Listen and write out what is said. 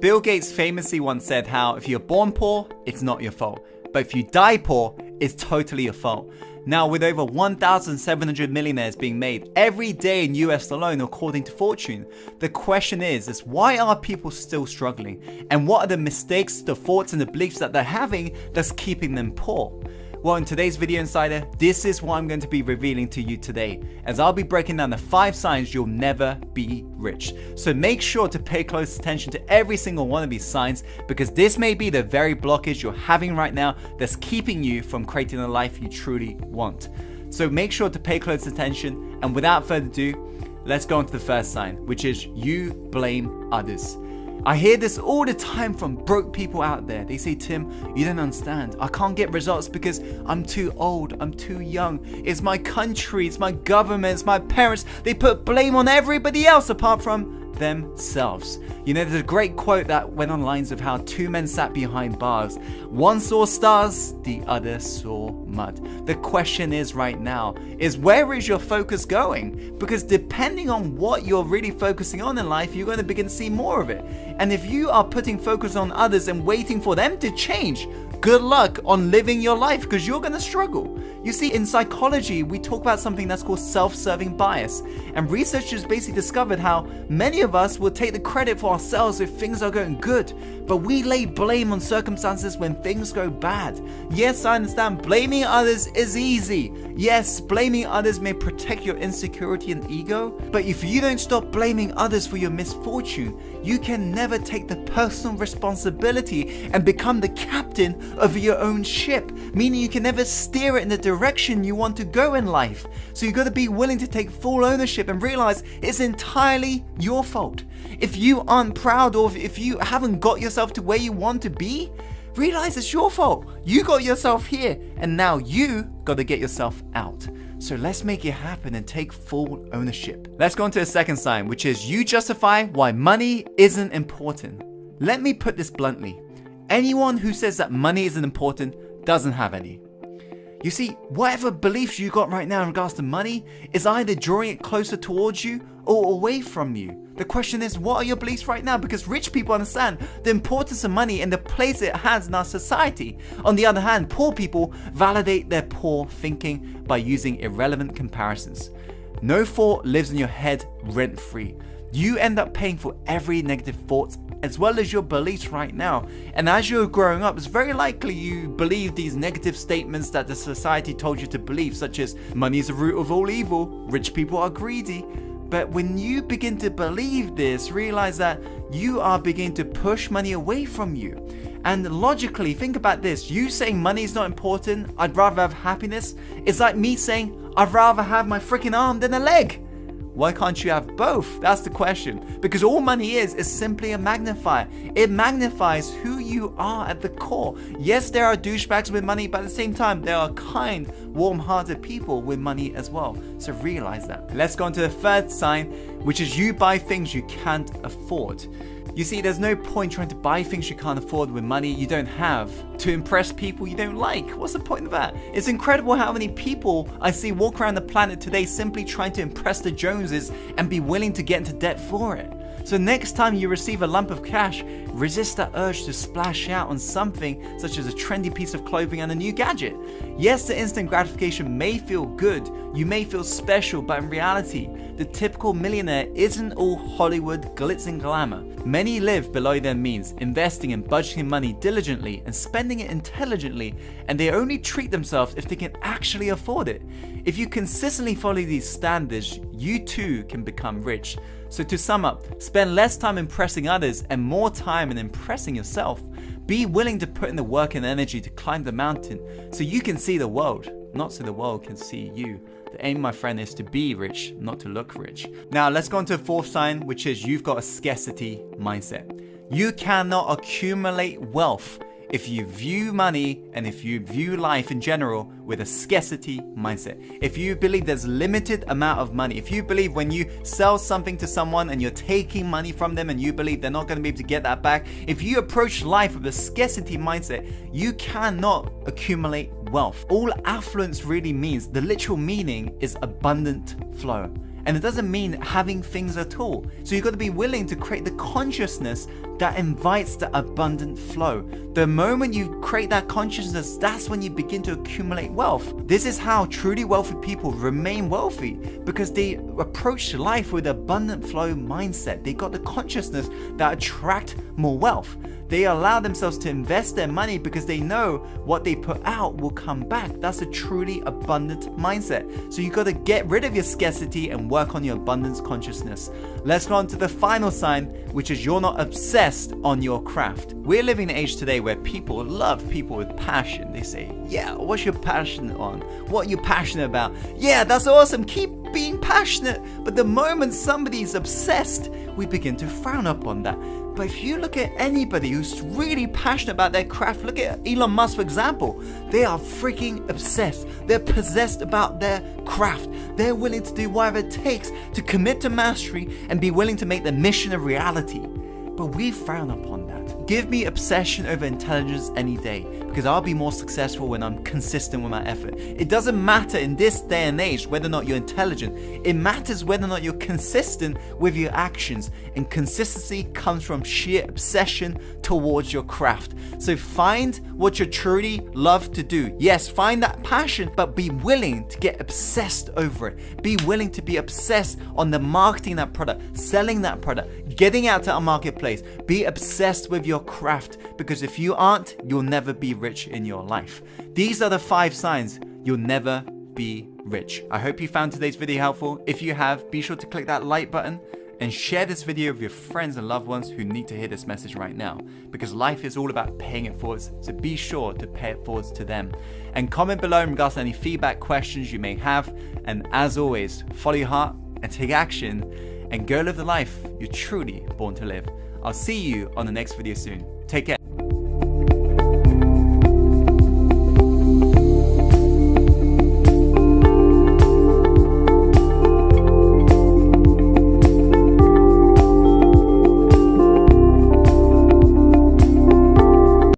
Bill Gates famously once said how if you're born poor, it's not your fault. But if you die poor, it's totally your fault. Now, with over 1,700 millionaires being made every day in US alone, according to Fortune, the question is why are people still struggling? And what are the mistakes, the thoughts and the beliefs that they're having that's keeping them poor? Well, in today's video insider, this is what I'm going to be revealing to you today, as I'll be breaking down the 5 signs you'll never be rich. So make sure to pay close attention to every single one of these signs, because this may be the very blockage you're having right now that's keeping you from creating the life you truly want. So make sure to pay close attention, and without further ado, let's go on to the first sign, which is you blame others. I hear this all the time from broke people out there. They say, Tim, you don't understand. I can't get results because I'm too old, I'm too young. It's my country, it's my government, it's my parents. They put blame on everybody else apart from themselves. You know, there's a great quote that went on lines of how 2 men sat behind bars. One saw stars, the other saw mud. The question is right now is where is your focus going? Because depending on what you're really focusing on in life, you're going to begin to see more of it. And if you are putting focus on others and waiting for them to change, good luck on living your life, because you're going to struggle. You see, in psychology, we talk about something that's called self-serving bias. And researchers basically discovered how many of us will take the credit for ourselves if things are going good, but we lay blame on circumstances when things go bad. Yes, I understand blaming others is easy. Yes, blaming others may protect your insecurity and ego, but if you don't stop blaming others for your misfortune, you can never take the personal responsibility and become the captain of your own ship, meaning you can never steer it in the direction you want to go in life. So you got to be willing to take full ownership and realize it's entirely your fault. If you aren't proud, or if you haven't got yourself to where you want to be, realize it's your fault. You got yourself here, and now you got to get yourself out. So let's make it happen and take full ownership. Let's go on to the second sign, which is you justify why money isn't important. Let me put this bluntly. Anyone who says that money isn't important doesn't have any. You see, whatever beliefs you got right now in regards to money is either drawing it closer towards you or away from you. The question is, what are your beliefs right now? Because rich people understand the importance of money and the place it has in our society. On the other hand, poor people validate their poor thinking by using irrelevant comparisons. No thought lives in your head rent-free. You end up paying for every negative thought as well as your beliefs right now. And as you're growing up, it's very likely you believe these negative statements that the society told you to believe, such as money is the root of all evil, rich people are greedy. But when you begin to believe this, realize that you are beginning to push money away from you. And logically, think about this. You saying money is not important, I'd rather have happiness, it's like me saying I'd rather have my freaking arm than a leg. Why can't you have both? That's the question. Because all money is simply a magnifier. It magnifies who you are at the core. Yes, there are douchebags with money, but at the same time, there are kind, warm-hearted people with money as well. So realize that. Let's go on to the third sign, which is you buy things you can't afford. You see, there's no point trying to buy things you can't afford with money you don't have to impress people you don't like. What's the point of that? It's incredible how many people I see walk around the planet today simply trying to impress the Joneses and be willing to get into debt for it. So next time you receive a lump of cash, resist that urge to splash out on something such as a trendy piece of clothing and a new gadget. Yes, the instant gratification may feel good, you may feel special, but in reality, the typical millionaire isn't all Hollywood glitz and glamour. Many live below their means, investing and budgeting money diligently and spending it intelligently, and they only treat themselves if they can actually afford it. If you consistently follow these standards, you too can become rich. So to sum up, spend less time impressing others and more time in impressing yourself. Be willing to put in the work and energy to climb the mountain so you can see the world, not so the world can see you. The aim, my friend, is to be rich, not to look rich. Now let's go on to the fourth sign, which is you've got a scarcity mindset. You cannot accumulate wealth if you view money and if you view life in general with a scarcity mindset. If you believe there's limited amount of money, if you believe when you sell something to someone and you're taking money from them and you believe they're not going to be able to get that back, if you approach life with a scarcity mindset, you cannot accumulate wealth. All affluence really means, the literal meaning is abundant flow. And it doesn't mean having things at all. So you've got to be willing to create the consciousness that invites the abundant flow. The moment you create that consciousness, that's when you begin to accumulate wealth. This is how truly wealthy people remain wealthy, because they approach life with abundant flow mindset. They got the consciousness that attract more wealth. They allow themselves to invest their money because they know what they put out will come back. That's a truly abundant mindset. So you got to get rid of your scarcity and work on your abundance consciousness. Let's go on to the final sign, which is you're not obsessed on your craft. We're living in an age today where people love people with passion. They say, yeah, what's your passion on? What are you passionate about? Yeah, that's awesome. Keep being passionate. But the moment somebody's obsessed, we begin to frown upon that. But if you look at anybody who's really passionate about their craft, look at Elon Musk, for example. They are freaking obsessed. They're possessed about their craft. They're willing to do whatever it takes to commit to mastery and be willing to make the mission a reality. But we frown upon that. Give me obsession over intelligence any day, because I'll be more successful when I'm consistent with my effort. It doesn't matter in this day and age whether or not you're intelligent. It matters whether or not you're consistent with your actions. And consistency comes from sheer obsession towards your craft. So find what you truly love to do. Yes, find that passion, but be willing to get obsessed over it. Be willing to be obsessed on the marketing that product, selling that product, getting out to our marketplace. Be obsessed with your craft, because if you aren't, you'll never be rich in your life. These are the 5 signs you'll never be rich. I hope you found today's video helpful. If you have, be sure to click that like button and share this video with your friends and loved ones who need to hear this message right now, because life is all about paying it forwards. So be sure to pay it forwards to them. And comment below in regards to any feedback, questions you may have. And as always, follow your heart and take action and go live the life you're truly born to live. I'll see you on the next video soon. Take care.